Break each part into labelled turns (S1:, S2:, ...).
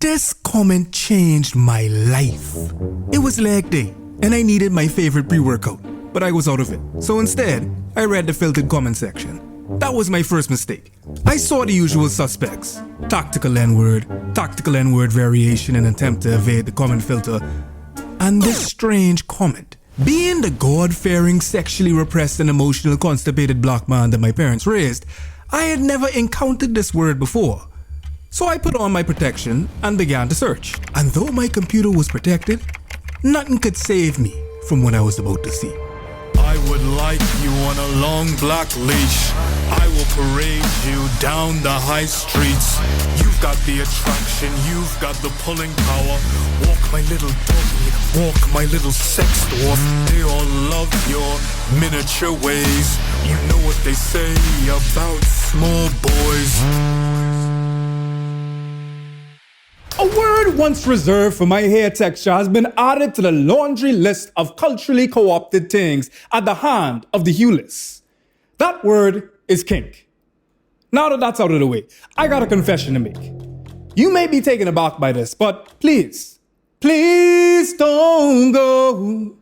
S1: This comment changed my life. It was leg day, and I needed my favorite pre-workout, but I was out of it. So instead, I read the filtered comment section. That was my first mistake. I saw the usual suspects. Tactical N-word variation in an attempt to evade the comment filter, and this strange comment. Being the God-fearing, sexually repressed and emotional constipated black man that my parents raised, I had never encountered this word before. So I put on my protection and began to search. And though my computer was protected, nothing could save me from what I was about to see.
S2: I would like you on a long black leash. I will parade you down the high streets. You've got the attraction, you've got the pulling power. Walk my little doggy, walk my little sex dwarf. They all love your miniature ways. You know what they say about small boys.
S3: A word once reserved for my hair texture has been added to the laundry list of culturally co-opted things at the hand of the hueless. That word is kink. Now that that's out of the way, I got a confession to make. You may be taken aback by this, but please don't go.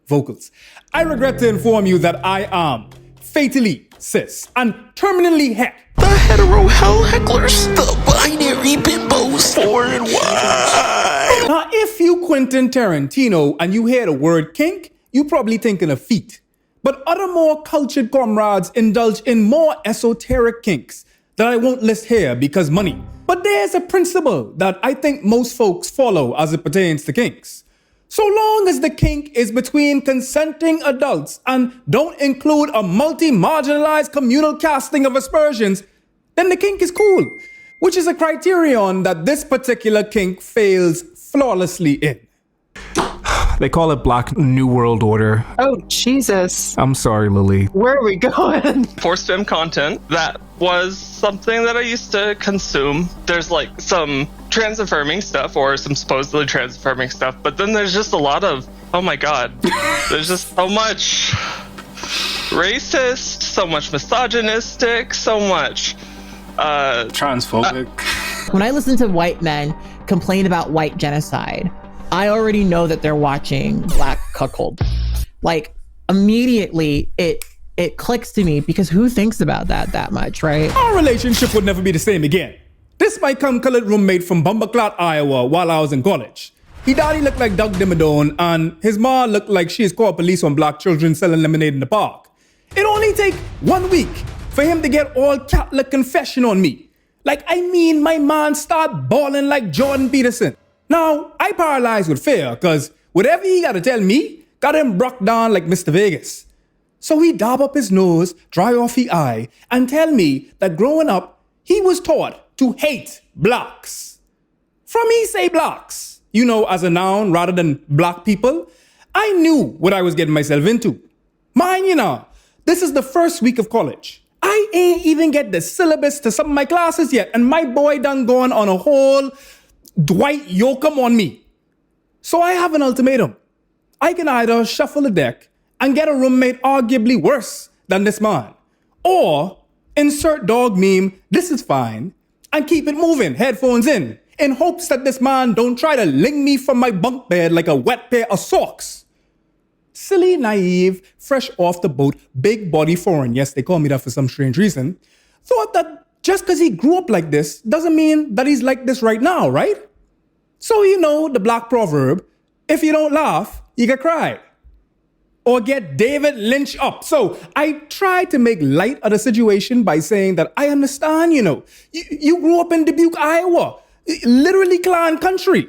S3: Vocals. I regret to inform you that I am fatally cis and terminally het.
S4: The hetero hell hecklers, the binary bimbos, 4 and Y.
S3: Now, if you Quentin Tarantino and you hear the word kink, you probably thinking of feet. But other more cultured comrades indulge in more esoteric kinks that I won't list here because money. But there's a principle that I think most folks follow as it pertains to kinks. So long as the kink is between consenting adults and don't include a multi-marginalized communal casting of aspersions, then the kink is cool, which is a criterion that this particular kink fails flawlessly in.
S1: They call it Black New World Order.
S5: Oh, Jesus.
S1: I'm sorry, Lily.
S5: Where are we going?
S6: Forced fem content, that was something that I used to consume. There's like some trans affirming stuff or some supposedly trans affirming stuff, but then there's just a lot of, oh my God, there's just so much racist, so much misogynistic, so much
S7: transphobic.
S5: When I listen to white men complain about white genocide, I already know that they're watching Black Cuckold. Like, immediately it clicks to me because who thinks about that much, right?
S3: Our relationship would never be the same again. This my cum-colored roommate from Bumbleclot, Iowa, while I was in college. He daddy looked like Doug Dimmadome, and his ma looked like she is called police on black children selling lemonade in the park. It only take 1 week for him to get all Catholic confession on me. Like, I mean, my man start bawling like Jordan Peterson. Now, I paralyzed with fear, cause whatever he gotta tell me, got him broke down like Mr. Vegas. So he dab up his nose, dry off his eye, and tell me that growing up, he was taught to hate blacks. From he say blacks, you know, as a noun rather than black people, I knew what I was getting myself into. Mind you now, this is the first week of college. I ain't even get the syllabus to some of my classes yet, and my boy done gone on a whole Dwight Yoakam on me. So I have an ultimatum. I can either shuffle the deck and get a roommate arguably worse than this man, or insert dog meme, this is fine, and keep it moving, headphones in hopes that this man don't try to ling me from my bunk bed like a wet pair of socks. Silly, naive, fresh off the boat, big body foreign, yes, they call me that for some strange reason, thought that just because he grew up like this doesn't mean that he's like this right now, right? So you know the black proverb, if you don't laugh, you get cry. Or get David Lynch up. So I tried to make light of the situation by saying that I understand, you know, you grew up in Dubuque, Iowa, literally clan country.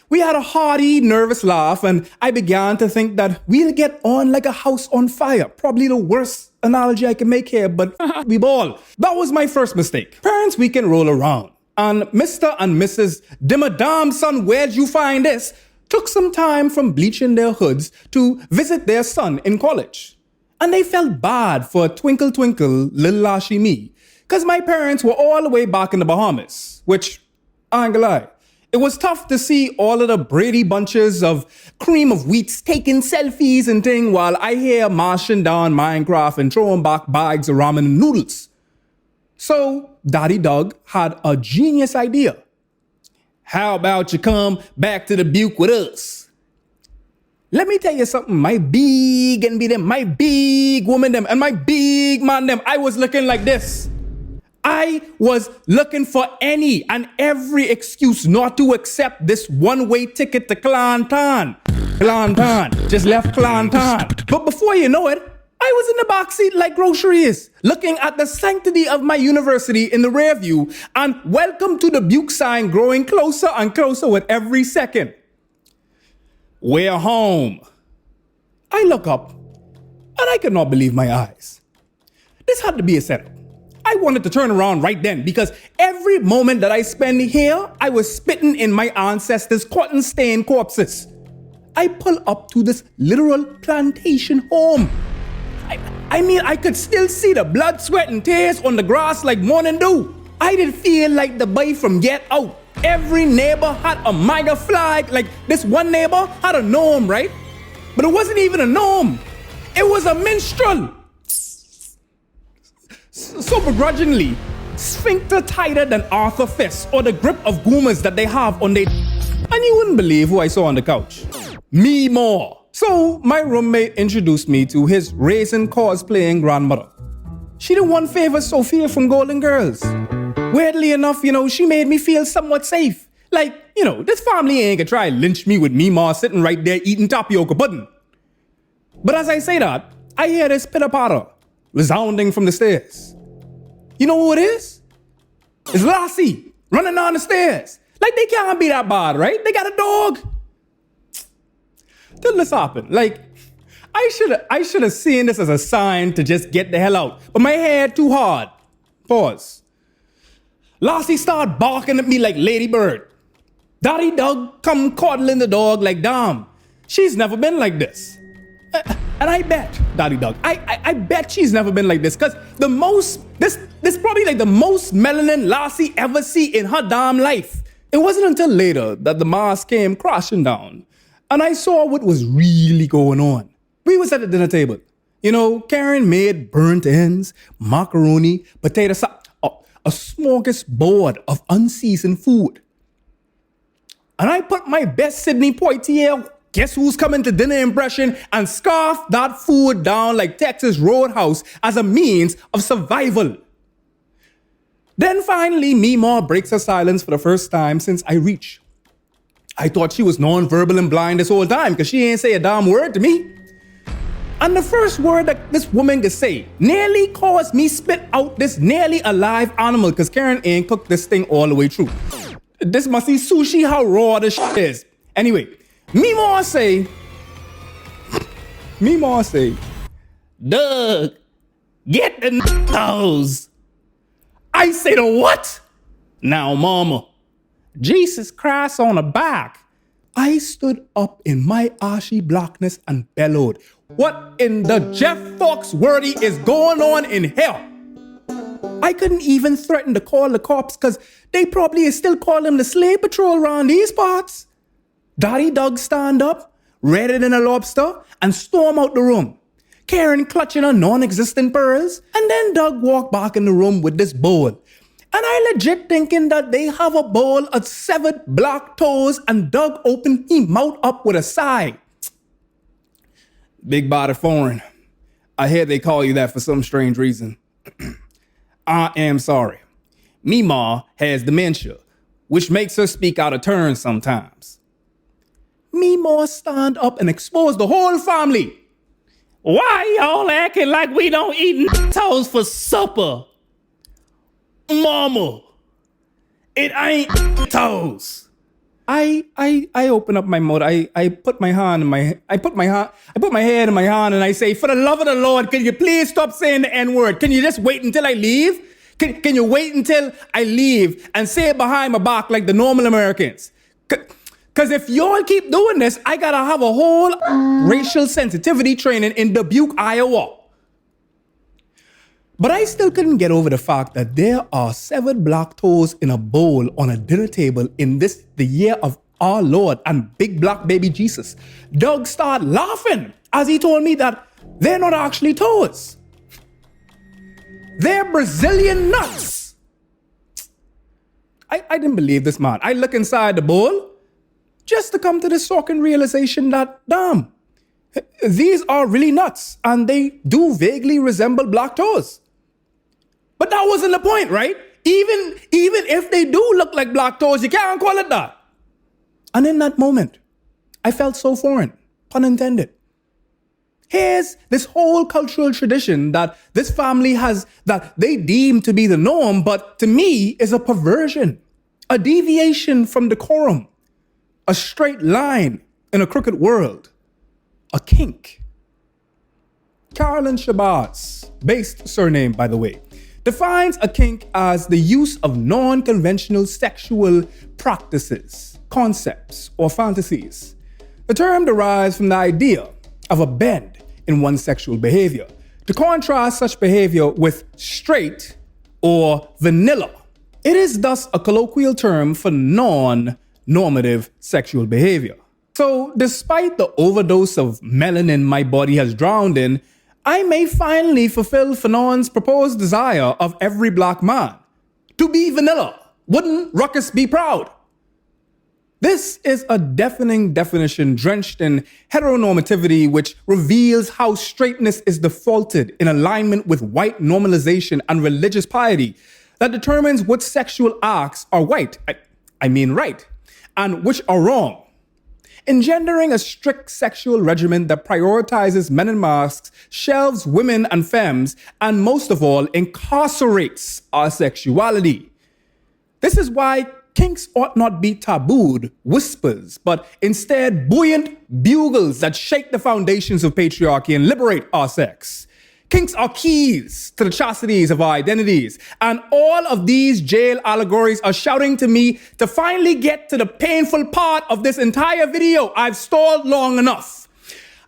S3: We had a hearty, nervous laugh, and I began to think that we'll get on like a house on fire. Probably the worst analogy I can make here, but we ball. That was my first mistake. Parents' weekend roll around, and Mr. and Mrs. Dimmadome, son, where'd you find this? Took some time from bleaching their hoods to visit their son in college. And they felt bad for Twinkle Twinkle, Little Lashy Me, because my parents were all the way back in the Bahamas, which, I ain't gonna lie, it was tough to see all of the Brady bunches of cream of wheats taking selfies and thing while I hear marching down Minecraft and throwing back bags of ramen and noodles. So Daddy Doug had a genius idea. How about you come back to the Buke with us? Let me tell you something, my big woman them, and my big man them, I was looking like this. I was looking for any and every excuse not to accept this one-way ticket to Clanton. Just left Clanton. But before you know it, I was in the backseat like groceries, looking at the sanctity of my university in the rear view, and welcome to the Buke sign growing closer and closer with every second. We're home. I look up, and I could not believe my eyes. This had to be a setup. I wanted to turn around right then because every moment that I spend here, I was spitting in my ancestors' cotton-stained corpses. I pull up to this literal plantation home. I mean, I could still see the blood, sweat, and tears on the grass like morning dew. I didn't feel like the boy from Get Out. Every neighbor had a MAGA flag. Like this one neighbor had a gnome, right? But it wasn't even a gnome. It was a minstrel. So begrudgingly, sphincter tighter than Arthur Fist or the grip of goomers that they have on their... And you wouldn't believe who I saw on the couch. Me more. So my roommate introduced me to his raisin cosplaying grandmother. She the one favor Sophia from Golden Girls. Weirdly enough, she made me feel somewhat safe. Like, this family ain't gonna try to lynch me with me ma sitting right there eating tapioca pudding. But as I say that, I hear this pitter-patter resounding from the stairs. You know who it is? It's Lassie running down the stairs. Like they can't be that bad, right? They got a dog. Till this happened. Like, I should have seen this as a sign to just get the hell out. But my head too hard. Pause. Lassie started barking at me like Lady Bird. Daddy Doug come coddling the dog like, damn, she's never been like this. And I bet, Daddy Doug, I bet she's never been like this, because this probably like the most melanin Lassie ever see in her damn life. It wasn't until later that the mask came crashing down, and I saw what was really going on. We was at the dinner table. Karen made burnt ends, macaroni, potato salad, a smorgasbord of unseasoned food. And I put my best Sidney Poitier, guess who's coming to dinner impression, and scarf that food down like Texas Roadhouse as a means of survival. Then finally, Mima breaks her silence for the first time since I reached. I thought she was non-verbal and blind this whole time because she ain't say a damn word to me. And the first word that this woman could say nearly caused me spit out this nearly alive animal because Karen ain't cooked this thing all the way through. This must be sushi how raw this shit is. Anyway, Mima say, Doug, get the toes. I say the what? Now, mama, Jesus Christ on the back. I stood up in my ashy blackness and bellowed, what in the Jeff Foxworthy is going on in here? I couldn't even threaten to call the cops because they probably still call him the slave patrol around these parts. Daddy Doug stand up, redder than a lobster, and storm out the room. Karen clutching her non-existent pearls, and then Doug walked back in the room with this bowl. And I legit thinking that they have a bowl of severed black toes, and Doug opened his mouth up with a sigh. Big body foreign. I hear they call you that for some strange reason. I am sorry. Mima has dementia, which makes her speak out of turn sometimes. Mima stand up and expose the whole family. Why y'all acting like we don't eat toes for supper? Mama, it ain't toes. I open up my mouth. I put my head in my hand and I say, for the love of the Lord, can you please stop saying the N-word? Can you just wait until I leave? Can you wait until I leave and say it behind my back like the normal Americans? Because if y'all keep doing this, I gotta have a whole racial sensitivity training in Dubuque, Iowa. But I still couldn't get over the fact that there are severed black toes in a bowl on a dinner table in the year of our Lord and big black baby Jesus. Doug started laughing as he told me that they're not actually toes. They're Brazilian nuts. I didn't believe this man. I look inside the bowl just to come to the shocking realization that, damn, these are really nuts and they do vaguely resemble black toes. But that wasn't the point, right? Even if they do look like black toes, you can't call it that. And in that moment, I felt so foreign, pun intended. Here's this whole cultural tradition that this family has that they deem to be the norm, but to me is a perversion, a deviation from decorum, a straight line in a crooked world, a kink. Carolyn Shabazz, based surname by the way, defines a kink as the use of non-conventional sexual practices, concepts, or fantasies. The term derives from the idea of a bend in one's sexual behavior, to contrast such behavior with straight or vanilla. It is thus a colloquial term for non-normative sexual behavior. So despite the overdose of melanin my body has drowned in, I may finally fulfill Fanon's proposed desire of every black man, to be vanilla. Wouldn't Ruckus be proud? This is a deafening definition drenched in heteronormativity, which reveals how straightness is defaulted in alignment with white normalization and religious piety that determines which sexual acts are right, and which are wrong, engendering a strict sexual regimen that prioritizes men in masks, shelves women and femmes, and most of all, incarcerates our sexuality. This is why kinks ought not be tabooed whispers, but instead buoyant bugles that shake the foundations of patriarchy and liberate our sex. Kinks are keys to the chastities of our identities, and all of these jail allegories are shouting to me to finally get to the painful part of this entire video. I've stalled long enough.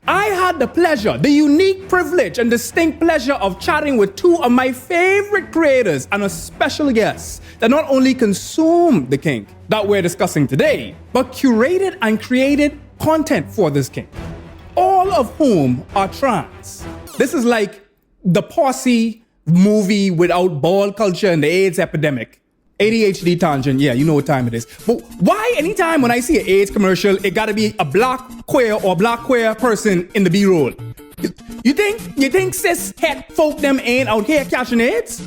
S3: I had the pleasure, the unique privilege and distinct pleasure of chatting with two of my favorite creators and a special guest that not only consumed the kink that we're discussing today, but curated and created content for this kink, all of whom are trans. This is like the Posse movie without ball culture and the AIDS epidemic. ADHD tangent, yeah, you know what time it is. But why anytime when I see an AIDS commercial, it gotta be a black queer or black queer person in the B-roll? You think cis-het folk them ain't out here catching AIDS?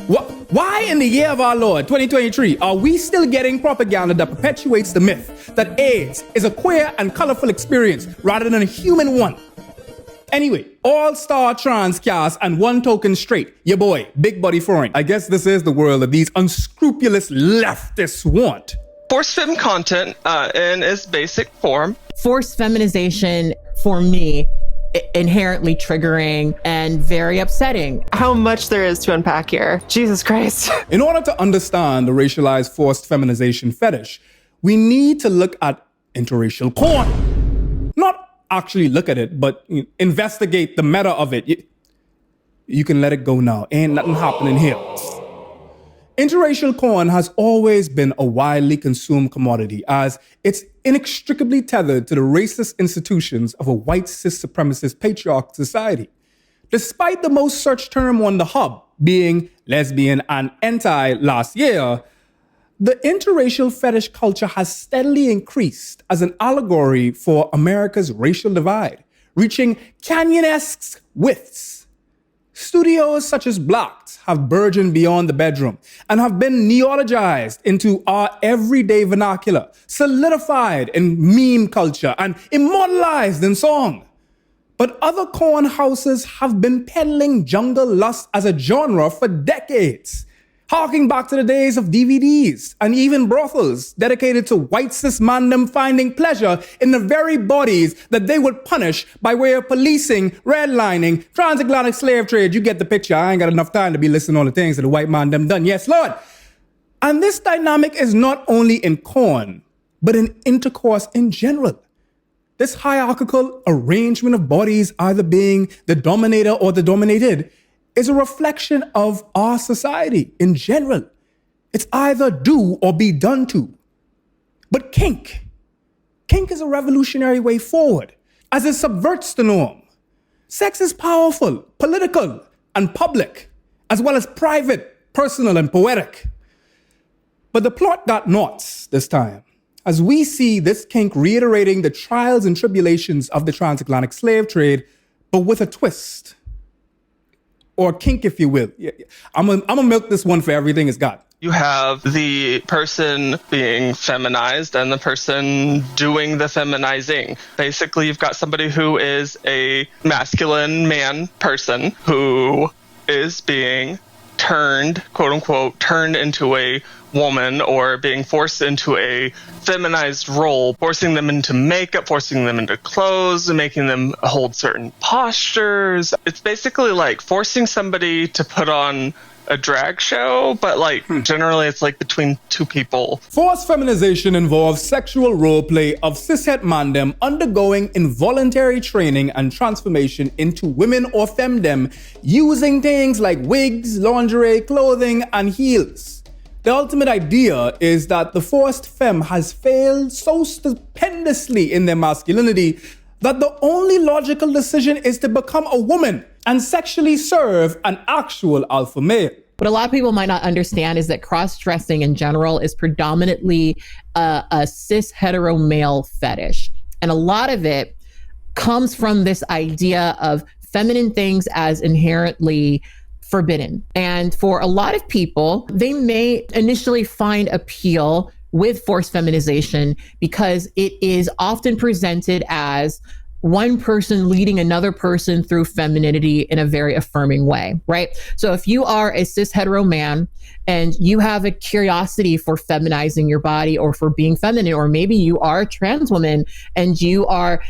S3: Why in the year of our Lord, 2023, are we still getting propaganda that perpetuates the myth that AIDS is a queer and colorful experience rather than a human one? Anyway, all-star trans cast and one token straight, your boy, Big Buddy Foreign. I guess this is the world that these unscrupulous leftists want.
S6: Forced fem content in its basic form.
S5: Forced feminization, for me, inherently triggering and very upsetting.
S8: How much there is to unpack here. Jesus Christ.
S3: In order to understand the racialized forced feminization fetish, we need to look at interracial corn. Not actually look at it, but investigate the meta of it. You can let it go now. Ain't nothing happening here. Interracial corn has always been a widely consumed commodity as it's inextricably tethered to the racist institutions of a white cis supremacist patriarchal society. Despite the most searched term on the hub being lesbian and anti last year, the interracial fetish culture has steadily increased as an allegory for America's racial divide, reaching canyon-esque widths. Studios such as Blacked have burgeoned beyond the bedroom and have been neologized into our everyday vernacular, solidified in meme culture and immortalized in song. But other corn houses have been peddling jungle lust as a genre for decades, harking back to the days of DVDs and even brothels dedicated to white cis mandem finding pleasure in the very bodies that they would punish by way of policing, redlining, transatlantic slave trade. You get the picture. I ain't got enough time to be listing all the things that the white man them done. Yes, Lord. And this dynamic is not only in corn, but in intercourse in general. This hierarchical arrangement of bodies either being the dominator or the dominated is a reflection of our society in general. It's either do or be done to. But kink is a revolutionary way forward as it subverts the norm. Sex is powerful, political, and public, as well as private, personal, and poetic. But the plot got noughts this time, as we see this kink reiterating the trials and tribulations of the transatlantic slave trade, but with a twist. Or kink, if you will. I'm gonna milk this one for everything it's got.
S6: You have the person being feminized and the person doing the feminizing. Basically, you've got somebody who is a masculine man person who is being turned, quote unquote, turned into a woman, or being forced into a feminized role, forcing them into makeup, forcing them into clothes, and making them hold certain postures. It's basically like forcing somebody to put on a drag show, but like generally it's like between two people.
S3: Forced feminization involves sexual roleplay of cishet mandem undergoing involuntary training and transformation into women or femdem using things like wigs, lingerie, clothing, and heels. The ultimate idea is that the forced femme has failed so stupendously in their masculinity that the only logical decision is to become a woman and sexually serve an actual alpha male.
S5: What a lot of people might not understand is that cross-dressing in general is predominantly a cis hetero male fetish. And a lot of it comes from this idea of feminine things as inherently forbidden. And for a lot of people, they may initially find appeal with forced feminization because it is often presented as one person leading another person through femininity in a very affirming way, right? So if you are a cis hetero man and you have a curiosity for feminizing your body or for being feminine, or maybe you are a trans woman and you are,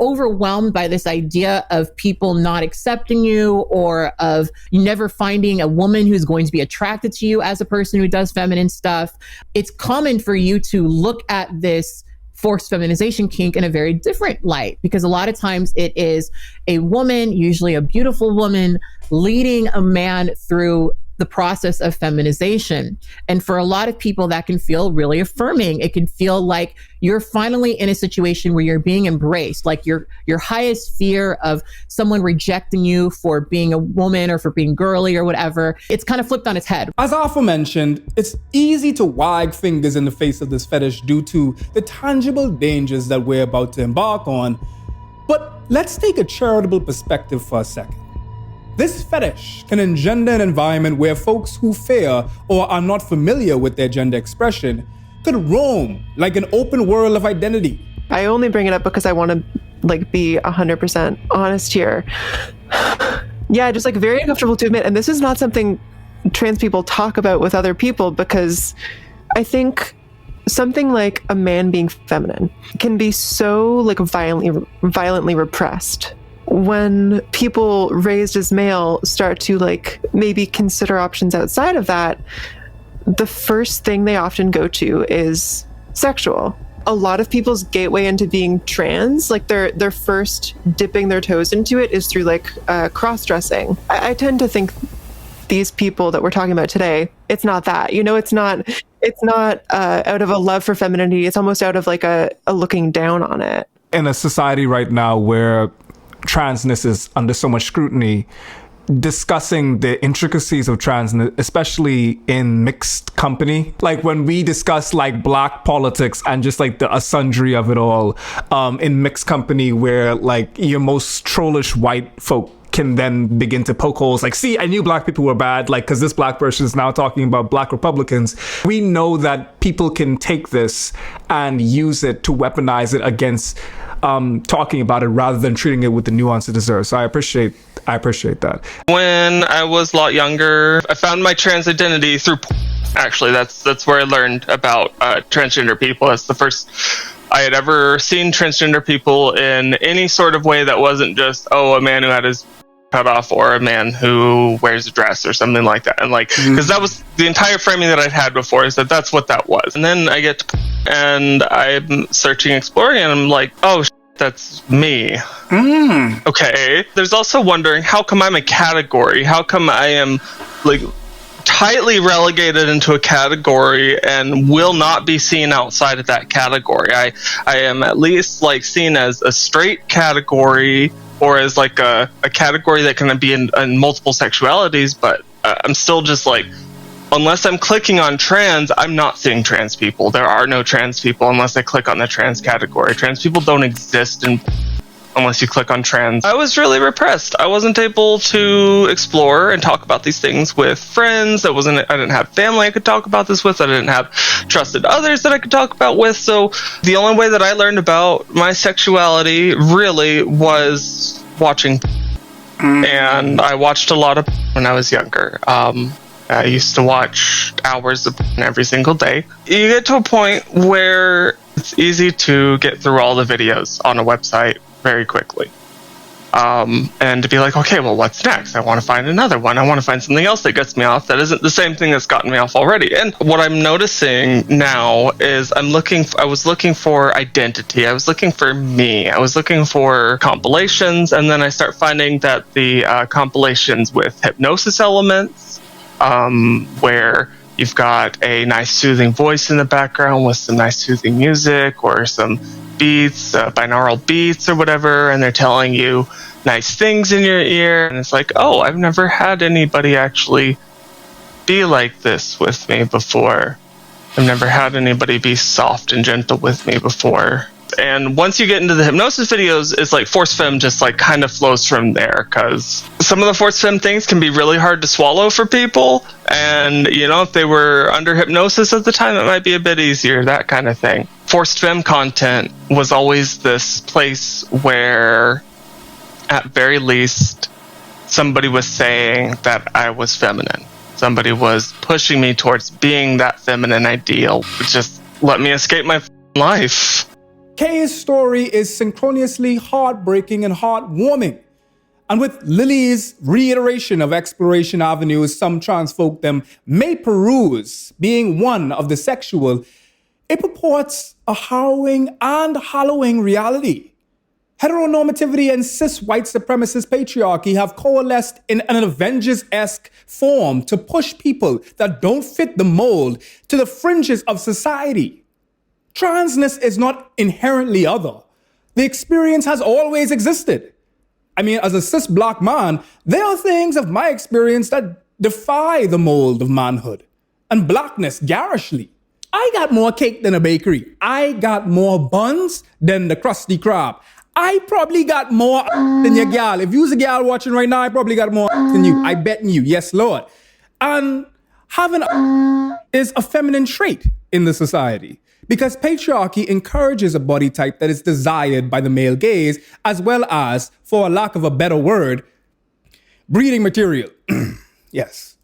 S5: overwhelmed by this idea of people not accepting you, or of you never finding a woman who's going to be attracted to you as a person who does feminine stuff, it's common for you to look at this forced feminization kink in a very different light, because a lot of times it is a woman, usually a beautiful woman, leading a man through the process of feminization. And for a lot of people, that can feel really affirming. It can feel like you're finally in a situation where you're being embraced, like your highest fear of someone rejecting you for being a woman or for being girly or whatever. It's kind of flipped on its head.
S3: As aforementioned, it's easy to wag fingers in the face of this fetish due to the tangible dangers that we're about to embark on. But let's take a charitable perspective for a second. This fetish can engender an environment where folks who fear or are not familiar with their gender expression could roam like an open world of identity.
S8: I only bring it up because I want to be 100% honest here. Yeah, just very uncomfortable to admit. And this is not something trans people talk about with other people, because I think something like a man being feminine can be so violently repressed. When people raised as male start to maybe consider options outside of that, the first thing they often go to is sexual. A lot of people's gateway into being trans, their first dipping their toes into it, is through cross-dressing. I tend to think these people that we're talking about today, it's not that. It's not out of a love for femininity. It's almost out of a looking down on it.
S7: In a society right now where transness is under so much scrutiny, discussing the intricacies of transness, especially in mixed company, when we discuss black politics and just the sundry of it all, in mixed company where your most trollish white folk can then begin to poke holes see, I knew black people were bad, because this black person is now talking about black Republicans. We know that people can take this and use it to weaponize it against talking about it rather than treating it with the nuance it deserves. So I appreciate that. When
S6: I was a lot younger, I found my trans identity through actually. That's where I learned about transgender people. That's the first I had ever seen transgender people in any sort of way that wasn't just, a man who had his cut off, or a man who wears a dress or something like that. And because that was the entire framing that I'd had before, is that that's what that was. And then I get to and I'm searching, exploring, and I'm like, oh, that's me. Okay. There's also wondering, how come I'm a category? How come I am tightly relegated into a category and will not be seen outside of that category? I am at least seen as a straight category, or as a category that can be in multiple sexualities, but I'm still just unless I'm clicking on trans, I'm not seeing trans people. There are no trans people unless I click on the trans category. Trans people don't exist unless you click on trans. I was really repressed. I wasn't able to explore and talk about these things with friends. I didn't have family I could talk about this with. I didn't have trusted others that I could talk about with. So the only way that I learned about my sexuality really was watching. And I watched a lot of when I was younger. I used to watch hours of every single day. You get to a point where it's easy to get through all the videos on a website very quickly. And to be like, okay, well, what's next? I want to find another one. I want to find something else that gets me off that isn't the same thing that's gotten me off already. And what I'm noticing now is I was looking for identity. I was looking for me. I was looking for compilations. And then I start finding that the compilations with hypnosis elements, where you've got a nice soothing voice in the background with some nice soothing music or some beats, binaural beats or whatever, and they're telling you nice things in your ear, and it's like, oh, I've never had anybody actually be like this with me before. I've never had anybody be soft and gentle with me before. And once you get into the hypnosis videos, it's like Forced Fem just like kind of flows from there, because some of the Forced Fem things can be really hard to swallow for people. And, you know, if they were under hypnosis at the time, it might be a bit easier, that kind of thing. Forced Fem content was always this place where, at very least, somebody was saying that I was feminine. Somebody was pushing me towards being that feminine ideal. Just let me escape my life.
S3: Kay's story is synchronously heartbreaking and heartwarming. And with Lily's reiteration of exploration avenues some trans folk them may peruse, being one of the sexual, it purports a harrowing and hallowing reality. Heteronormativity and cis white supremacist patriarchy have coalesced in an Avengers-esque form to push people that don't fit the mold to the fringes of society. Transness is not inherently other. The experience has always existed. I mean, as a cis black man, there are things of my experience that defy the mold of manhood and blackness garishly. I got more cake than a bakery. I got more buns than the Krusty Krab. I probably got more than your gal. If you's a gal watching right now, I probably got more than you. I bet you. Yes, Lord. And having is a feminine trait in the society, because patriarchy encourages a body type that is desired by the male gaze, as well as, for a lack of a better word, breeding material. Yes.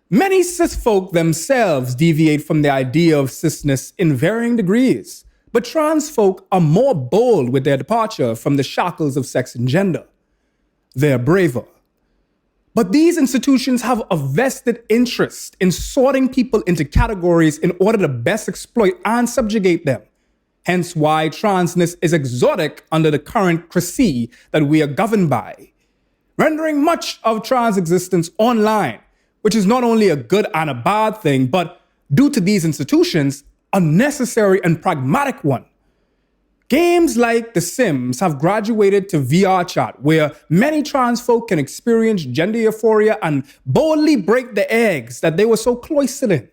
S3: Many cis folk themselves deviate from the idea of cisness in varying degrees, but trans folk are more bold with their departure from the shackles of sex and gender. They're braver. But these institutions have a vested interest in sorting people into categories in order to best exploit and subjugate them. Hence why transness is exotic under the current cracy that we are governed by, rendering much of trans existence online, which is not only a good and a bad thing, but due to these institutions, a necessary and pragmatic one. Games like The Sims have graduated to VR chat, where many trans folk can experience gender euphoria and boldly break the eggs that they were so cloistered in.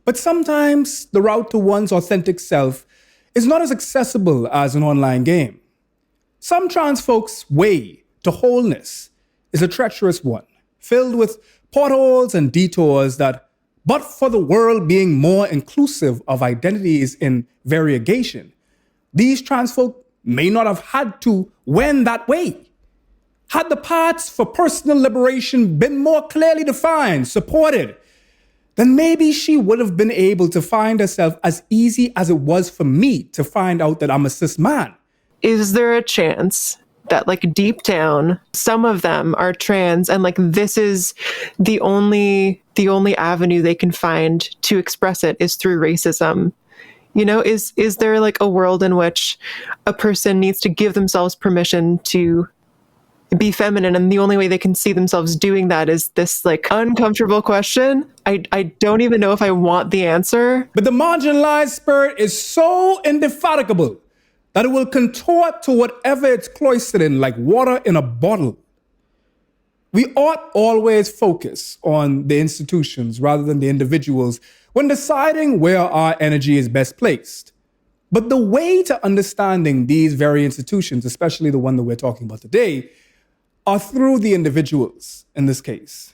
S3: But sometimes the route to one's authentic self is not as accessible as an online game. Some trans folks' way to wholeness is a treacherous one, filled with potholes and detours that, but for the world being more inclusive of identities in variegation, these trans folk may not have had to wend that way. Had the paths for personal liberation been more clearly defined, supported, then maybe she would have been able to find herself as easy as it was for me to find out that I'm a cis man.
S8: Is there a chance that, like, deep down, some of them are trans and, like, this is the only avenue they can find to express it is through racism? You know, is there like a world in which a person needs to give themselves permission to be feminine, and the only way they can see themselves doing that is this like uncomfortable question? I don't even know if I want the answer.
S3: But the marginalized spirit is so indefatigable that it will contort to whatever it's cloistered in, like water in a bottle. We ought always focus on the institutions rather than the individuals when deciding where our energy is best placed. But the way to understanding these very institutions, especially the one that we're talking about today, are through the individuals in this case.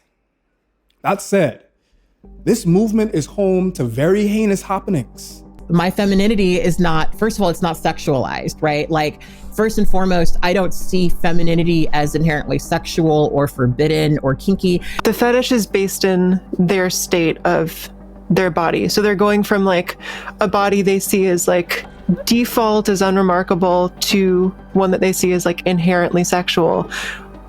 S3: That said, this movement is home to very heinous happenings.
S5: My femininity is not, first of all, it's not sexualized, right? Like, first and foremost, I don't see femininity as inherently sexual or forbidden or kinky.
S8: The fetish is based in their state of their body. So they're going from like a body they see as like default as unremarkable to one that they see as like inherently sexual.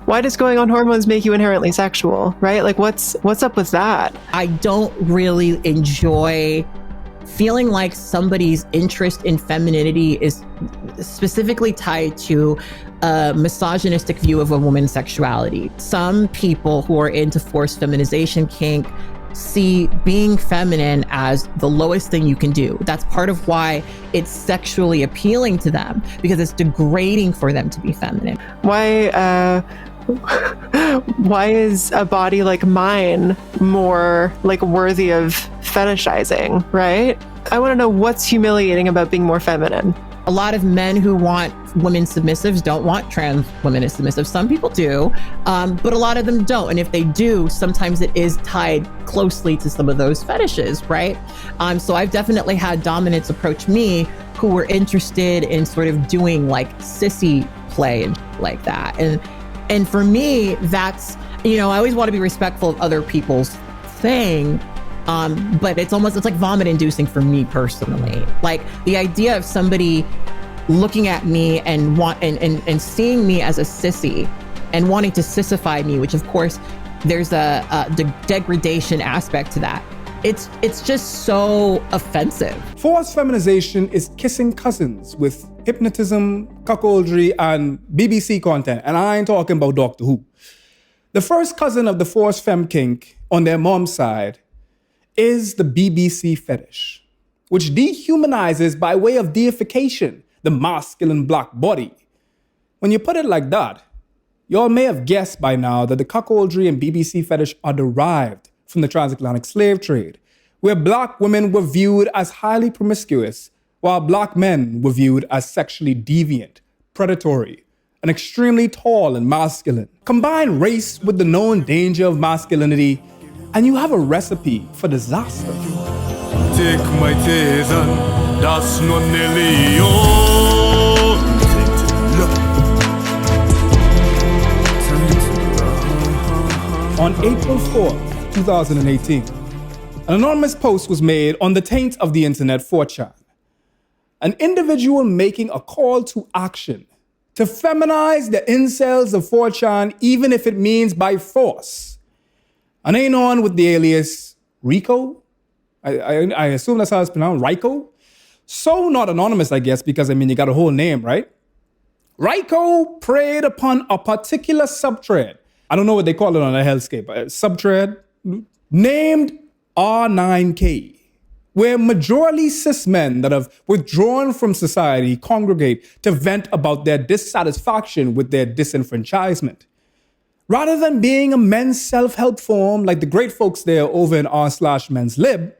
S8: Why does going on hormones make you inherently sexual, right? Like what's up with that?
S5: I don't really enjoy feeling like somebody's interest in femininity is specifically tied to a misogynistic view of a woman's sexuality. Some people who are into forced feminization, kink, see being feminine as the lowest thing you can do. That's part of why it's sexually appealing to them, because it's degrading for them to be feminine.
S8: Why is a body like mine more like worthy of fetishizing, right? I want to know what's humiliating about being more feminine.
S5: A lot of men who want women submissives don't want trans women as submissive. Some people do, but a lot of them don't. And if they do, sometimes it is tied closely to some of those fetishes, right? So I've definitely had dominants approach me who were interested in sort of doing like sissy play and like that. And for me, that's, I always want to be respectful of other people's thing. But it's like vomit inducing for me personally. Like the idea of somebody looking at me and seeing me as a sissy and wanting to sissify me, which of course there's a degradation aspect to that. It's just so offensive.
S3: Forced feminization is kissing cousins with hypnotism, cuckoldry, and BBC content. And I ain't talking about Doctor Who. The first cousin of the forced fem kink on their mom's side is the BBC fetish, which dehumanizes by way of deification the masculine black body. When you put it like that, y'all may have guessed by now that the cuckoldry and BBC fetish are derived from the transatlantic slave trade, where black women were viewed as highly promiscuous, while black men were viewed as sexually deviant, predatory, and extremely tall and masculine. Combine race with the known danger of masculinity, and you have a recipe for disaster.
S2: Take my teasen, that's no nelly.
S3: On April 4th, 2018, an anonymous post was made on the taint of the internet 4chan. An individual making a call to action to feminize the incels of 4chan, even if it means by force. And ain't on with the alias Rico. I assume that's how it's pronounced, Rico. So not anonymous, I guess, because you got a whole name, right? Rico preyed upon a particular subthread. I don't know what they call it on a hellscape. A subthread named R9K, where majorly cis men that have withdrawn from society congregate to vent about their dissatisfaction with their disenfranchisement. Rather than being a men's self-help forum like the great folks there over in r/men's lib,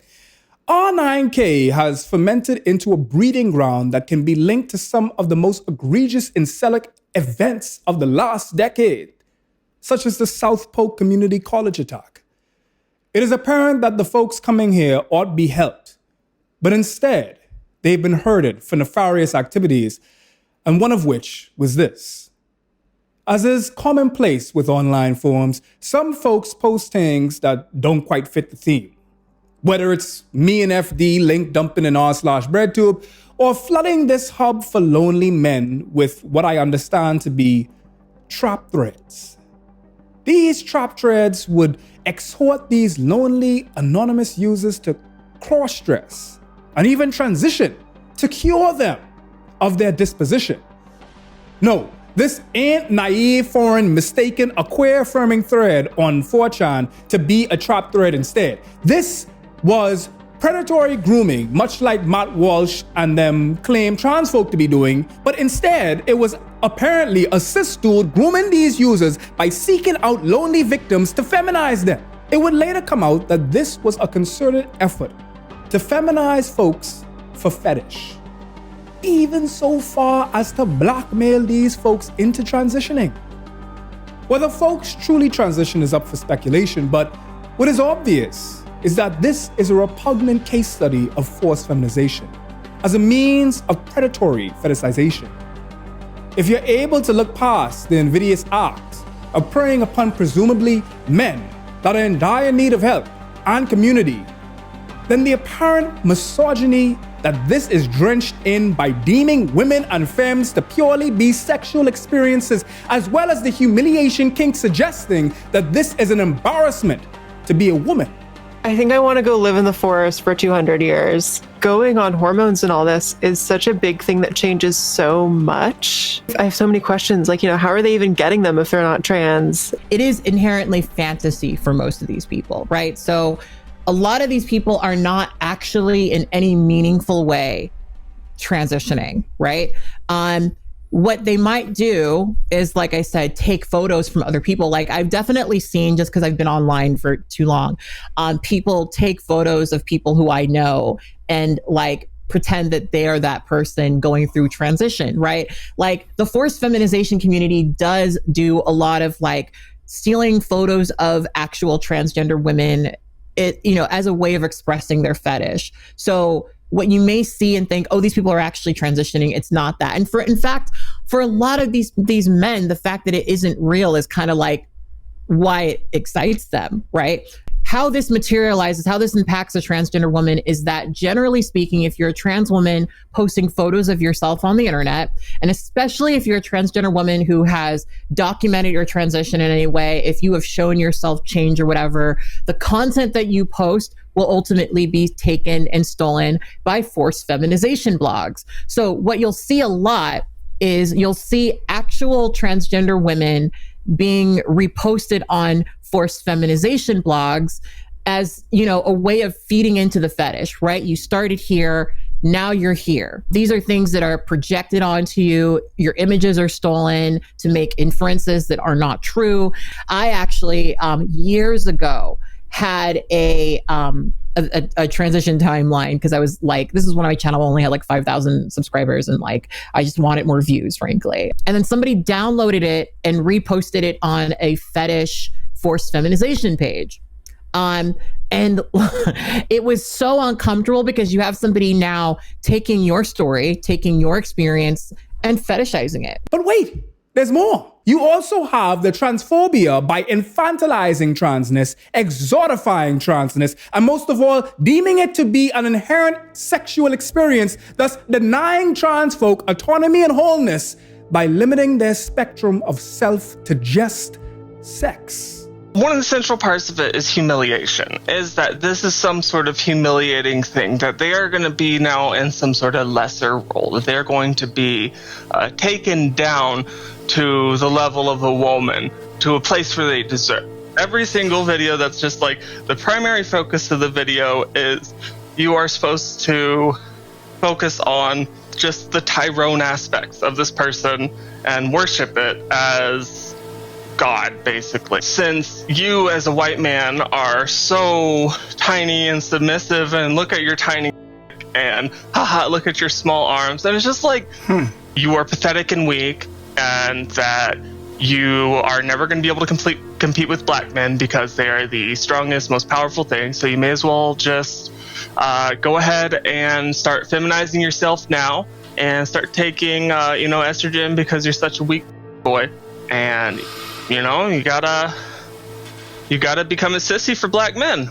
S3: R9K has fermented into a breeding ground that can be linked to some of the most egregious incelic events of the last decade, such as the South Polk Community College attack. It is apparent that the folks coming here ought be helped, but instead, they've been herded for nefarious activities, and one of which was this. As is commonplace with online forums, some folks post things that don't quite fit the theme. Whether it's me and FD link dumping in r/breadtube, or flooding this hub for lonely men with what I understand to be trap threads. These trap threads would exhort these lonely, anonymous users to cross-dress and even transition to cure them of their disposition. No, this ain't naive, foreign, mistaken, a queer-affirming thread on 4chan to be a trap thread instead. This was predatory grooming, much like Matt Walsh and them claim trans folk to be doing, but instead it was apparently a cis dude grooming these users by seeking out lonely victims to feminize them. It would later come out that this was a concerted effort to feminize folks for fetish, even so far as to blackmail these folks into transitioning. Whether folks truly transition is up for speculation, but what is obvious is that this is a repugnant case study of forced feminization as a means of predatory fetishization. If you're able to look past the invidious act of preying upon presumably men that are in dire need of help and community, then the apparent misogyny that this is drenched in by deeming women and femmes to purely be sexual experiences, as well as the humiliation Kink suggesting that this is an embarrassment to be a woman.
S8: I think I want to go live in the forest for 200 years. Going on hormones and all this is such a big thing that changes so much. I have so many questions, like, how are they even getting them if they're not trans?
S5: It is inherently fantasy for most of these people, right? So a lot of these people are not actually in any meaningful way transitioning, right? What they might do is, like I said, take photos from other people. Like I've definitely seen, just because I've been online for too long, people take photos of people who I know and like pretend that they are that person going through transition, right? Like the forced feminization community does do a lot of like stealing photos of actual transgender women, as a way of expressing their fetish. So what you may see and think, oh, these people are actually transitioning, it's not that. And in fact, for a lot of these men, the fact that it isn't real is kind of like why it excites them, right? How this materializes, how this impacts a transgender woman is that, generally speaking, if you're a trans woman posting photos of yourself on the internet, and especially if you're a transgender woman who has documented your transition in any way, if you have shown yourself change or whatever, the content that you post will ultimately be taken and stolen by forced feminization blogs. So what you'll see a lot is you'll see actual transgender women being reposted on forced feminization blogs as, a way of feeding into the fetish, right? You started here, now you're here. These are things that are projected onto you. Your images are stolen to make inferences that are not true. I actually, years ago, had a transition timeline, because I was like, this is when my channel only had like 5,000 subscribers, and like I just wanted more views, frankly. And then somebody downloaded it and reposted it on a fetish forced feminization page. And it was so uncomfortable because you have somebody now taking your story, taking your experience, and fetishizing it.
S3: But wait, there's more. You also have the transphobia by infantilizing transness, exotifying transness, and most of all, deeming it to be an inherent sexual experience, thus denying trans folk autonomy and wholeness by limiting their spectrum of self to just sex.
S6: One of the central parts of it is humiliation, is that this is some sort of humiliating thing, that they are going to be now in some sort of lesser role, that they're going to be taken down to the level of a woman, to a place where they deserve. Every single video that's just like, the primary focus of the video is you are supposed to focus on just the Tyrone aspects of this person and worship it as God, basically. Since you as a white man are so tiny and submissive, and look at your tiny and haha, look at your small arms, and it's just like, you are pathetic and weak, and that you are never going to be able to compete with black men because they are the strongest, most powerful thing. So you may as well just go ahead and start feminizing yourself now, and start taking estrogen because you're such a weak boy, and you gotta become a sissy for black men.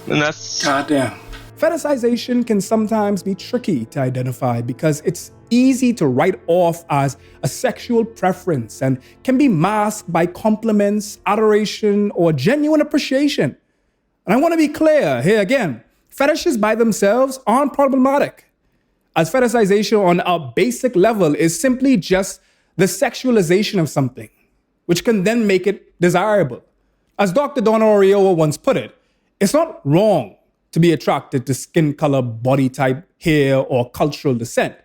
S6: And that's
S3: goddamn. Fetishization can sometimes be tricky to identify because it's easy to write off as a sexual preference and can be masked by compliments, adoration, or genuine appreciation. And I want to be clear here again, fetishes by themselves aren't problematic, as fetishization on a basic level is simply just the sexualization of something, which can then make it desirable. As Dr. Donna Oriola once put it, it's not wrong to be attracted to skin color, body type, hair, or cultural descent,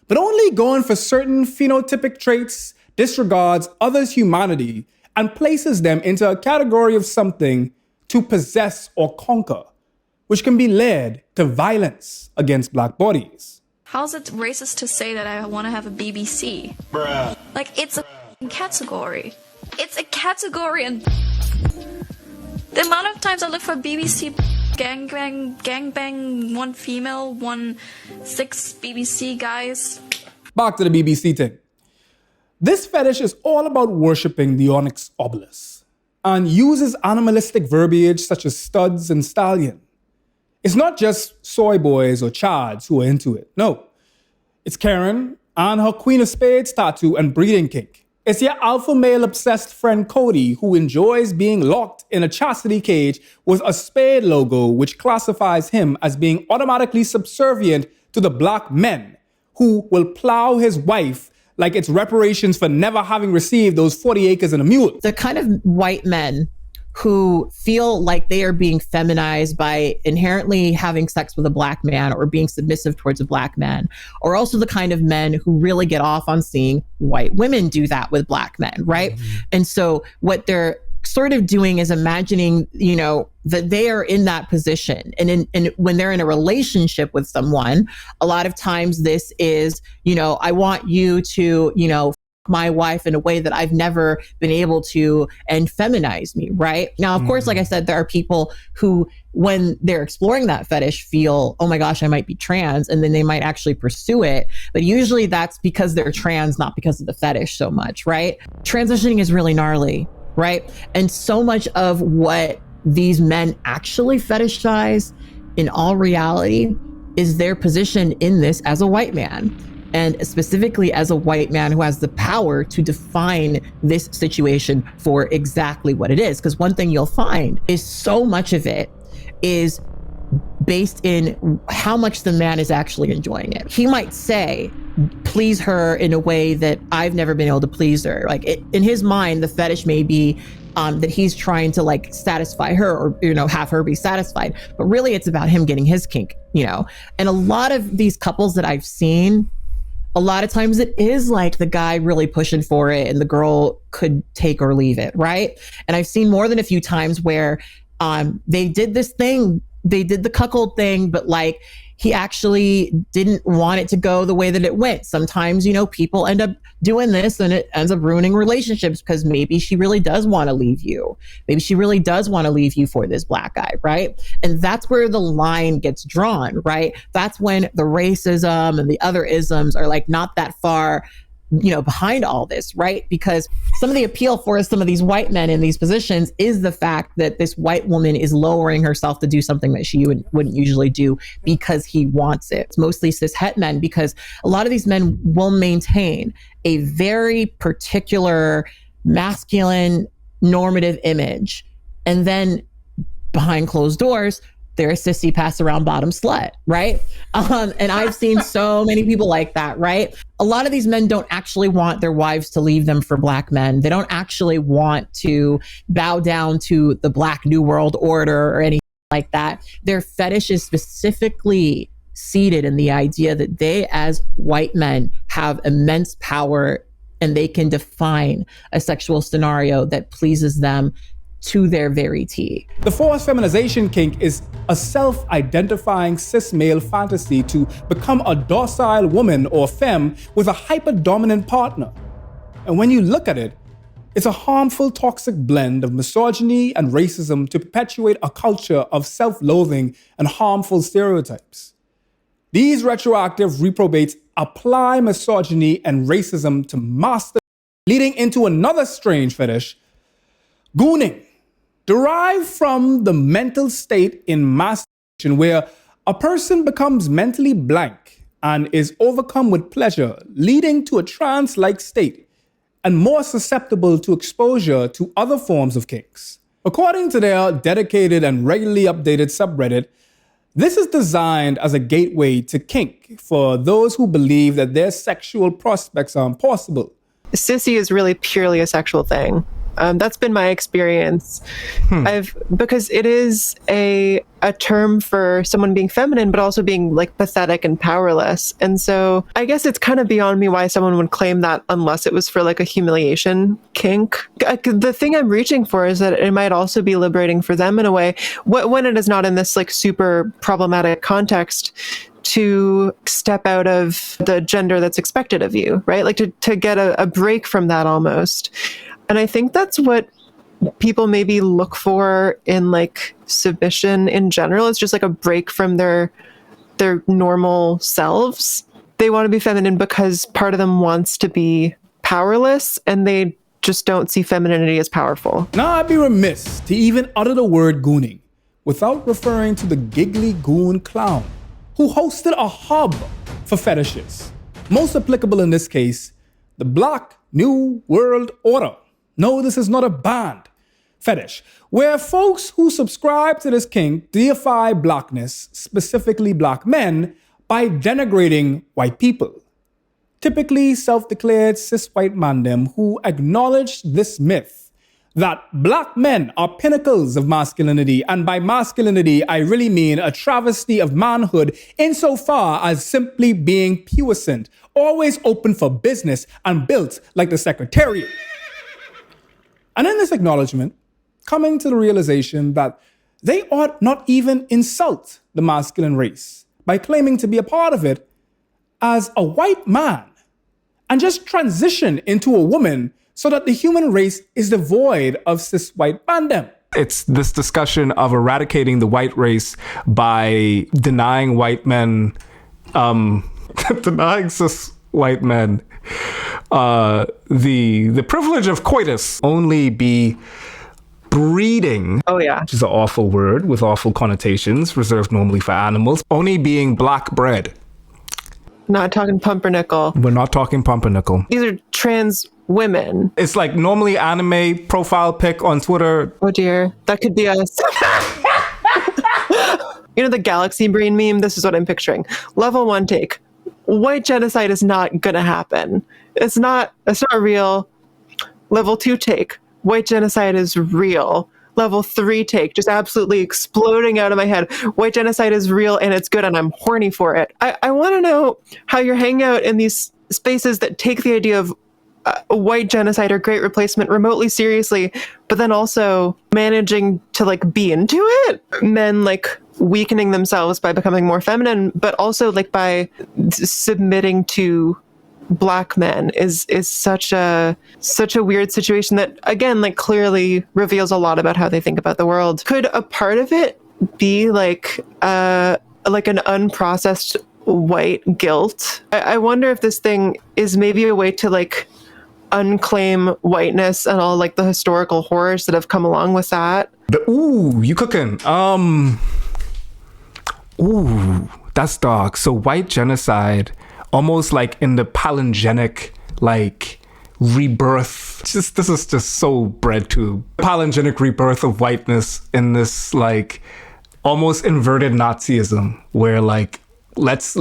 S3: but only going for certain phenotypic traits disregards others' humanity and places them into a category of something to possess or conquer, which can be led to violence against Black bodies.
S9: How's it racist to say that I want to have a BBC? Bruh. Like, it's a category. It's a category, and the amount of times I look for BBC gangbang, one female, 6 BBC guys.
S3: Back to the BBC thing. This fetish is all about worshipping the onyx obelisk and uses animalistic verbiage such as studs and stallion. It's not just soy boys or chads who are into it. No, it's Karen and her Queen of Spades tattoo and breeding kink. It's your alpha male obsessed friend Cody who enjoys being locked in a chastity cage with a spade logo which classifies him as being automatically subservient to the Black men who will plow his wife like it's reparations for never having received those 40 acres and a mule.
S5: The kind of white men who feel like they are being feminized by inherently having sex with a Black man or being submissive towards a Black man, or also the kind of men who really get off on seeing white women do that with Black men, right? Mm-hmm. And so what they're sort of doing is imagining, that they are in that position. And when they're in a relationship with someone, a lot of times this is, I want you to, my wife in a way that I've never been able to, and feminize me, right? Now, of course, like I said, there are people who, when they're exploring that fetish, feel, oh my gosh, I might be trans, and then they might actually pursue it. But usually that's because they're trans, not because of the fetish so much, right? Transitioning is really gnarly, right? And so much of what these men actually fetishize in all reality is their position in this as a white man. And specifically as a white man who has the power to define this situation for exactly what it is. Because one thing you'll find is so much of it is based in how much the man is actually enjoying it. He might say, please her in a way that I've never been able to please her. Like in his mind, the fetish may be that he's trying to like satisfy her or, have her be satisfied. But really it's about him getting his kink, And a lot of these couples that I've seen, a lot of times it is like the guy really pushing for it and the girl could take or leave it, right? And I've seen more than a few times where they did this thing, they did the cuckold thing, but like he actually didn't want it to go the way that it went. Sometimes, people end up doing this and it ends up ruining relationships because maybe she really does want to leave you. Maybe she really does want to leave you for this Black guy, right? And that's where the line gets drawn, right? That's when the racism and the other isms are like not that far, behind all this, right? Because some of the appeal for some of these white men in these positions is the fact that this white woman is lowering herself to do something that she wouldn't usually do because he wants it. It's mostly cishet men, because a lot of these men will maintain a very particular masculine normative image. And then behind closed doors, they're a sissy pass around bottom slut, right? And I've seen so many people like that, right? A lot of these men don't actually want their wives to leave them for Black men. They don't actually want to bow down to the Black New World Order or anything like that. Their fetish is specifically seated in the idea that they, as white men, have immense power and they can define a sexual scenario that pleases them to their very T.
S3: The forced feminization kink is a self-identifying cis male fantasy to become a docile woman or femme with a hyper-dominant partner. And when you look at it, it's a harmful, toxic blend of misogyny and racism to perpetuate a culture of self-loathing and harmful stereotypes. These retroactive reprobates apply misogyny and racism to master, leading into another strange fetish, gooning, derived from the mental state in masturbation where a person becomes mentally blank and is overcome with pleasure, leading to a trance-like state and more susceptible to exposure to other forms of kinks. According to their dedicated and regularly updated subreddit, this is designed as a gateway to kink for those who believe that their sexual prospects are impossible.
S8: Sissy is really purely a sexual thing. That's been my experience. Because it is a term for someone being feminine, but also being like pathetic and powerless. And so I guess it's kind of beyond me why someone would claim that unless it was for like a humiliation kink. The thing I'm reaching for is that it might also be liberating for them in a way, when it is not in this like super problematic context, to step out of the gender that's expected of you, right? Like to get a break from that almost. And I think that's what people maybe look for in like submission in general. It's just like a break from their normal selves. They want to be feminine because part of them wants to be powerless, and they just don't see femininity as powerful.
S3: Now, I'd be remiss to even utter the word gooning without referring to the giggly goon clown who hosted a hub for fetishes. Most applicable in this case, the Black New World Order. No, this is not a band fetish, where folks who subscribe to this kink deify blackness, specifically black men, by denigrating white people. Typically self-declared cis white mandem who acknowledge this myth that black men are pinnacles of masculinity, and by masculinity, I really mean a travesty of manhood insofar as simply being puissant, always open for business, and built like the Secretariat. And in this acknowledgement, coming to the realization that they ought not even insult the masculine race by claiming to be a part of it as a white man and just transition into a woman so that the human race is devoid of cis white mandem.
S7: It's this discussion of eradicating the white race by denying white men, denying cis white men the privilege of coitus, only be breeding.
S8: Oh yeah.
S7: Which is an awful word with awful connotations, reserved normally for animals. Only being black bred.
S8: Not talking pumpernickel.
S7: We're not talking pumpernickel.
S8: These are trans women.
S7: It's like normally anime profile pic on Twitter.
S8: Oh dear, that could be us. You know the galaxy brain meme? This is what I'm picturing. Level 1 take. White genocide is not gonna happen. It's not real. Level 2 take. White genocide is real. Level 3 take, just absolutely exploding out of my head. White genocide is real and it's good and I'm horny for it. I want to know how you're hanging out in these spaces that take the idea of white genocide or great replacement remotely seriously, but then also managing to like be into it. Men like weakening themselves by becoming more feminine, but also like by submitting to black men is such a weird situation that again like clearly reveals a lot about how they think about the world. Could a part of it be like an unprocessed white guilt? I wonder if this thing is maybe a way to like unclaim whiteness and all like the historical horrors that have come along with that.
S7: Ooh, you cooking. Ooh, that's dark. So white genocide, almost like in the palingenic, like rebirth. This is just so bred to palingenic rebirth of whiteness in this like almost inverted Nazism, where like let's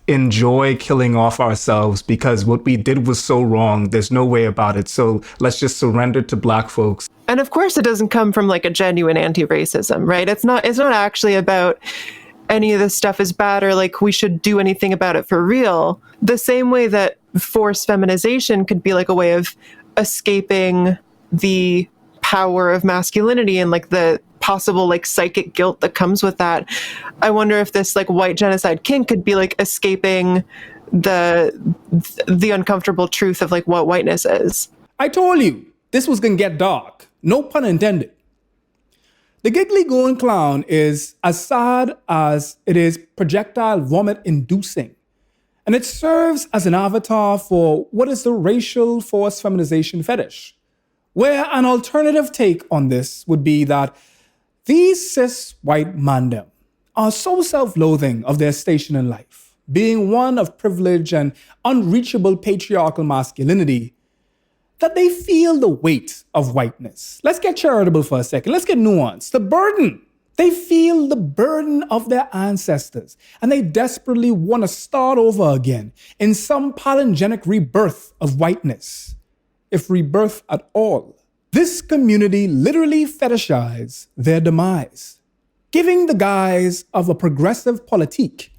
S7: enjoy killing off ourselves because what we did was so wrong. There's no way about it. So let's just surrender to black folks.
S8: And of course, it doesn't come from like a genuine anti-racism, right? It's not actually about any of this stuff is bad or like we should do anything about it for real. The same way that forced feminization could be like a way of escaping the power of masculinity and like the possible like psychic guilt that comes with that. I wonder if this like white genocide kink could be like escaping the uncomfortable truth of like what whiteness is.
S3: I told you this was gonna get dark. No pun intended. The giggly goon clown is as sad as it is projectile vomit inducing. And it serves as an avatar for what is the racial forced feminization fetish, where an alternative take on this would be that these cis white mandem are so self-loathing of their station in life, being one of privilege and unreachable patriarchal masculinity, that they feel the weight of whiteness. Let's get charitable for a second. Let's get nuanced. The burden. They feel the burden of their ancestors, and they desperately want to start over again in some palingenic rebirth of whiteness, if rebirth at all. This community literally fetishize their demise, giving the guise of a progressive politique,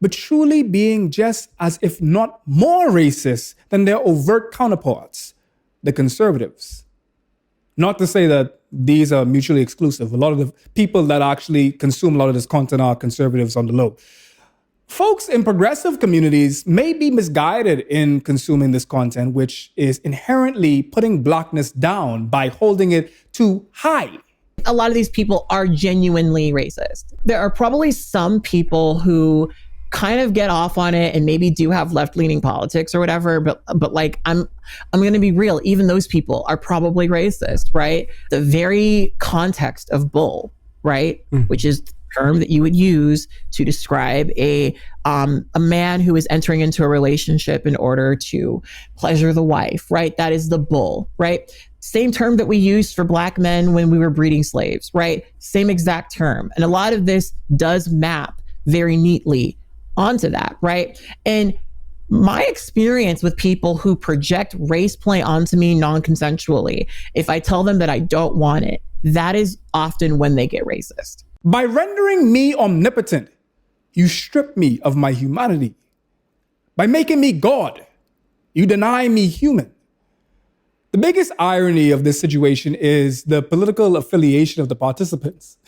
S3: but truly being just as if not more racist than their overt counterparts, the conservatives. Not to say that these are mutually exclusive. A lot of the people that actually consume a lot of this content are conservatives on the low. Folks in progressive communities may be misguided in consuming this content, which is inherently putting Blackness down by holding it too high.
S5: A lot of these people are genuinely racist. There are probably some people who kind of get off on it and maybe do have left-leaning politics or whatever, but like I'm going to be real, even those people are probably racist, right? The very context of bull, right? Which is the term that you would use to describe a man who is entering into a relationship in order to pleasure the wife, right? That is the bull, right? Same term that we used for Black men when we were breeding slaves, right? Same exact term. And a lot of this does map very neatly onto that, right? And my experience with people who project race play onto me non-consensually, if I tell them that I don't want it, that is often when they get racist.
S3: By rendering me omnipotent, you strip me of my humanity. By making me God, you deny me human. The biggest irony of this situation is the political affiliation of the participants.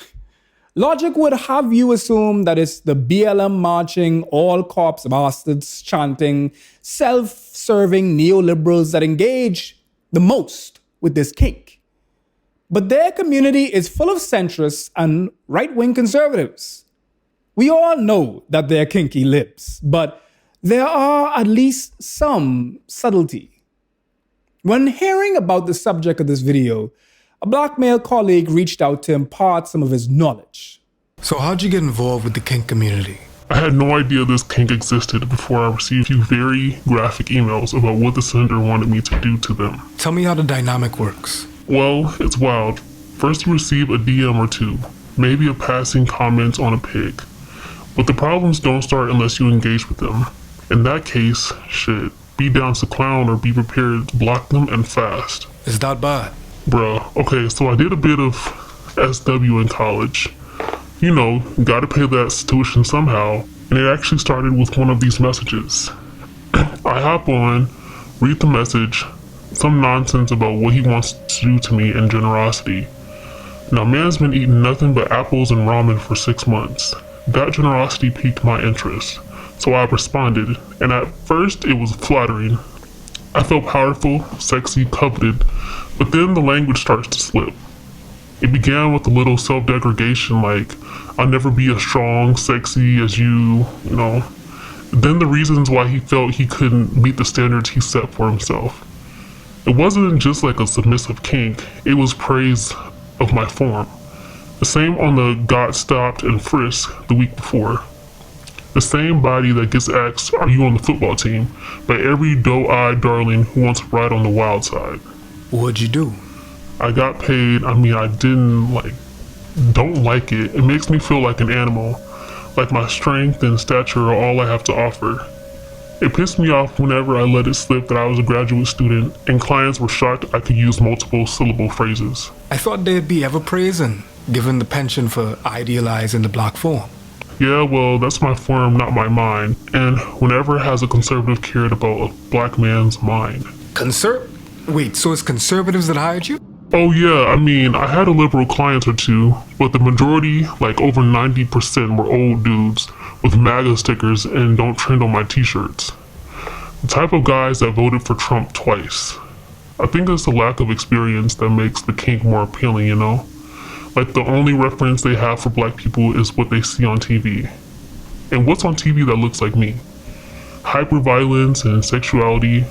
S3: Logic would have you assume that it's the BLM marching, all cops bastards chanting, self-serving neoliberals that engage the most with this kink. But their community is full of centrists and right-wing conservatives. We all know that they're kinky libs, but there are at least some subtlety. When hearing about the subject of this video, a Black male colleague reached out to impart some of his knowledge.
S1: So how'd you get involved with the kink community?
S10: I had no idea this kink existed before I received a few very graphic emails about what the sender wanted me to do to them.
S1: Tell me how the dynamic works.
S10: Well, it's wild. First you receive a DM or two, maybe a passing comment on a pic. But the problems don't start unless you engage with them. In that case, shit, be down to clown or be prepared to block them and fast.
S1: Is that bad?
S10: Bruh, okay, so I did a bit of SW in college. You know, gotta pay that tuition somehow, and it actually started with one of these messages. I hop on, read the message, some nonsense about what he wants to do to me in generosity. Now, man's been eating nothing but apples and ramen for 6 months. That generosity piqued my interest, so I responded, and at first it was flattering. I felt powerful, sexy, coveted, but then the language starts to slip. It began with a little self-degradation like, I'll never be as strong, sexy as you know. Then the reasons why he felt he couldn't meet the standards he set for himself. It wasn't just like a submissive kink, it was praise of my form. The same on the got stopped and frisked the week before. The same body that gets asked, are you on the football team, by every doe-eyed darling who wants to ride on the wild side.
S1: What'd you do?
S10: I got paid. I don't like it. It makes me feel like an animal, like my strength and stature are all I have to offer. It pissed me off whenever I let it slip that I was a graduate student and clients were shocked I could use multiple syllable phrases.
S1: I thought they'd be ever praising, given the penchant for idealizing the Black form.
S10: Yeah, well, that's my form, not my mind. And whenever has a conservative cared about a Black man's mind?
S1: Wait, so it's conservatives that hired you?
S10: Oh yeah, I mean, I had a liberal client or two, but the majority, like over 90%, were old dudes with MAGA stickers and don't trend on my t-shirts. The type of guys that voted for Trump twice. I think it's the lack of experience that makes the kink more appealing, you know? Like the only reference they have for Black people is what they see on TV. And what's on TV that looks like me? Hyper-violence and sexuality.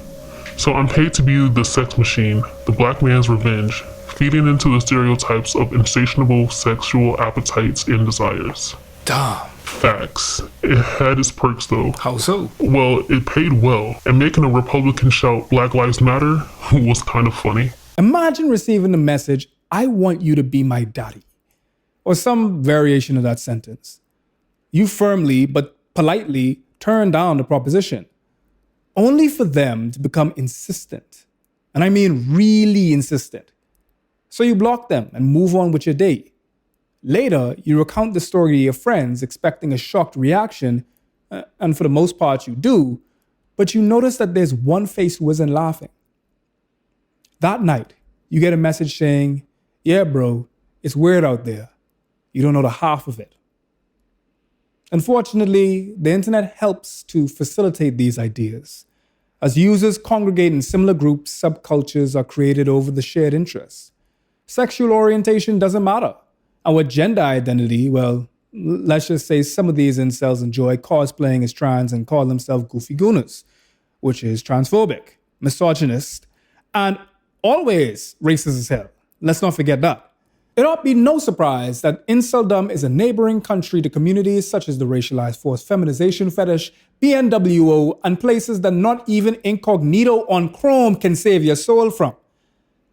S10: So I'm paid to be the sex machine, the Black man's revenge, feeding into the stereotypes of insatiable sexual appetites and desires.
S1: Damn.
S10: Facts. It had its perks though.
S1: How so?
S10: Well, it paid well, and making a Republican shout Black Lives Matter was kind of funny.
S3: Imagine receiving the message, I want you to be my daddy, or some variation of that sentence. You firmly but politely turn down the proposition, only for them to become insistent. And I mean really insistent. So you block them and move on with your day. Later, you recount the story to your friends expecting a shocked reaction, and for the most part you do, but you notice that there's one face who isn't laughing. That night, you get a message saying, "Yeah, bro, it's weird out there. You don't know the half of it." Unfortunately, the internet helps to facilitate these ideas. As users congregate in similar groups, subcultures are created over the shared interests. Sexual orientation doesn't matter. And with gender identity, well, let's just say some of these incels enjoy cosplaying as trans and call themselves goofy gooners, which is transphobic, misogynist, and always racist as hell. Let's not forget that. It ought be no surprise that inceldom is a neighboring country to communities such as the racialized forced feminization fetish, BNWO, and places that not even incognito on Chrome can save your soul from.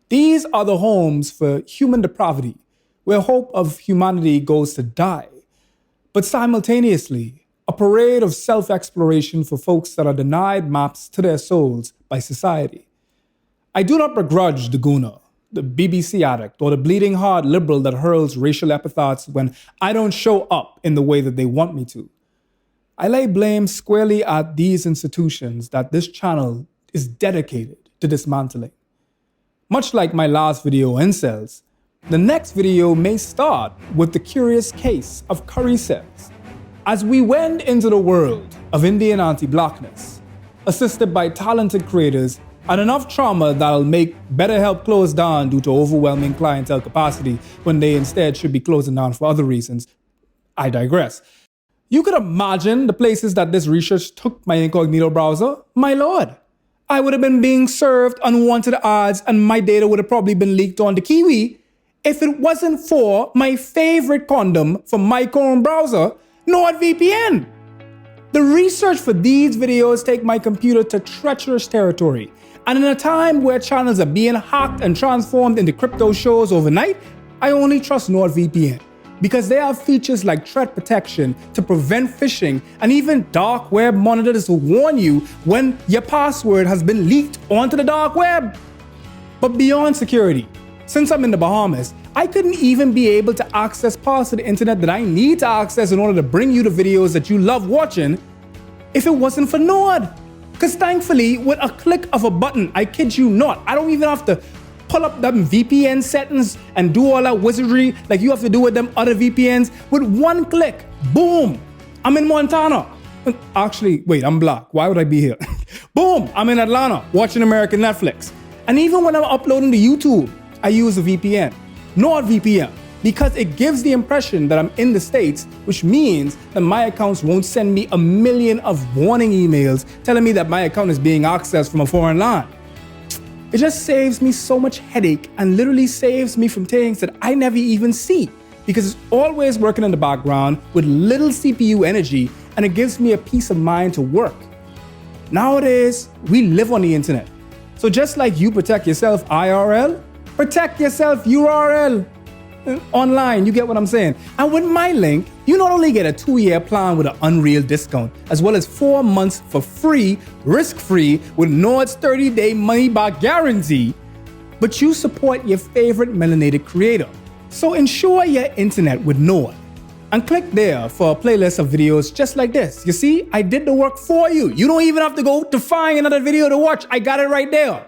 S3: These are the homes for human depravity, where hope of humanity goes to die, but simultaneously, a parade of self-exploration for folks that are denied maps to their souls by society. I do not begrudge the gooner, the BBC addict, or the bleeding heart liberal that hurls racial epithets when I don't show up in the way that they want me to. I lay blame squarely at these institutions that this channel is dedicated to dismantling. Much like my last video, Incels, the next video may start with the curious case of curry cells. As we wend into the world of Indian anti-blackness, assisted by talented creators and enough trauma that'll make BetterHelp close down due to overwhelming clientele capacity when they instead should be closing down for other reasons, I digress. You could imagine the places that this research took my incognito browser? My lord, I would have been being served unwanted ads and my data would have probably been leaked on the Kiwi if it wasn't for my favorite condom from my Chrome browser, NordVPN. The research for these videos take my computer to treacherous territory. And in a time where channels are being hacked and transformed into crypto shows overnight, I only trust NordVPN because they have features like threat protection to prevent phishing and even dark web monitors to warn you when your password has been leaked onto the dark web. But beyond security, since I'm in the Bahamas, I couldn't even be able to access parts of the internet that I need to access in order to bring you the videos that you love watching if it wasn't for Nord. Because thankfully, with a click of a button, I kid you not, I don't even have to pull up them VPN settings and do all that wizardry like you have to do with them other VPNs. With one click, boom, I'm in Montana. Actually, wait, I'm black. Why would I be here? Boom, I'm in Atlanta watching American Netflix. And even when I'm uploading to YouTube, I use a VPN, NordVPN, because it gives the impression that I'm in the States, which means that my accounts won't send me a million of warning emails telling me that my account is being accessed from a foreign line. It just saves me so much headache and literally saves me from things that I never even see because it's always working in the background with little CPU energy and it gives me a peace of mind to work. Nowadays, we live on the internet. So just like you protect yourself IRL, protect yourself URL. Online, you get what I'm saying? And with my link, you not only get a 2-year plan with an unreal discount, as well as 4 months for free, risk-free, with Nord's 30-day money-back guarantee, but you support your favorite melanated creator. So ensure your internet with Nord. And click there for a playlist of videos just like this. You see, I did the work for you. You don't even have to go to find another video to watch. I got it right there.